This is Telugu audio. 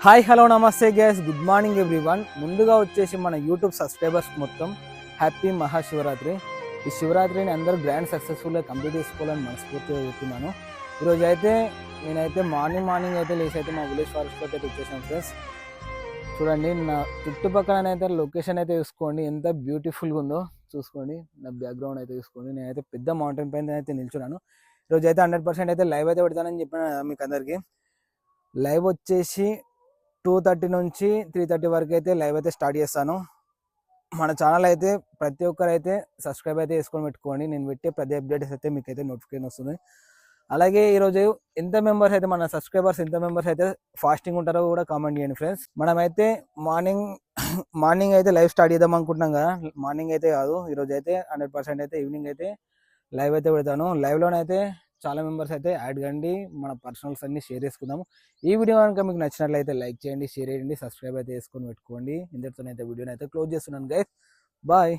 హాయ్ హలో నమస్తే గైస్, గుడ్ మార్నింగ్ ఎవ్రీవన్. ముందుగా వచ్చేసి మన యూట్యూబ్ సబ్స్క్రైబర్స్ మొత్తం హ్యాపీ మహాశివరాత్రి. ఈ శివరాత్రిని అందరూ గ్రాండ్ సక్సెస్ఫుల్గా కంప్లీట్ చేసుకోవాలని మనస్ఫూర్తిగా చెప్తున్నాను. ఈరోజు అయితే నేనైతే మార్నింగ్ అయితే లేచి అయితే మా విలేజ్ ఫారెస్ట్లోకి అయితే వచ్చేసాను ఫ్రెండ్స్. చూడండి, నా చుట్టుపక్కల అయితే లొకేషన్ అయితే చూసుకోండి, ఎంత బ్యూటిఫుల్గా ఉందో చూసుకోండి. నా బ్యాక్గ్రౌండ్ అయితే చూసుకోండి. నేనైతే పెద్ద మౌంటైన్ పైన అయితే నిల్చున్నాను. ఈరోజు అయితే 100% అయితే లైవ్ అయితే పెడతానని చెప్పిన మీకు అందరికీ. లైవ్ వచ్చేసి 2:30 నుంచి 3:30 వరకు అయితే లైవ్ అయితే స్టార్ట్ చేస్తాను. మన ఛానల్ అయితే ప్రతి ఒక్కరు అయితే సబ్స్క్రైబ్ అయితే చేసుకొని పెట్టుకోండి. నేను పెట్టే ప్రతి అప్డేట్స్ అయితే మీకు అయితే నోటిఫికేషన్ వస్తుంది. అలాగే ఈరోజు ఎంత మెంబర్స్ అయితే మన సబ్స్క్రైబర్స్ ఎంత మెంబర్స్ అయితే ఫాస్టింగ్ ఉంటారో కూడా కామెంట్ చేయండి ఫ్రెండ్స్. మనమైతే మార్నింగ్ అయితే లైవ్ స్టార్ట్ చేద్దాం అనుకుంటున్నాం కదా. మార్నింగ్ అయితే కాదు, ఈరోజు అయితే 100% అయితే ఈవినింగ్ అయితే లైవ్ అయితే పెడతాను. లైవ్లోనైతే చాలా మెంబర్స్ అయితే యాడ్ కండి, మన పర్సనల్స్ అన్ని షేర్ చేసుకుందాము. ఈ వీడియో కనుక మీకు నచ్చినట్లయితే లైక్ చేయండి, షేర్ చేయండి, సబ్స్క్రైబ్ అయితే చేసుకొని పెట్టుకోండి. ఇంతటితోనైతే వీడియోని అయితే క్లోజ్ చేస్తున్నాను గైస్. బాయ్.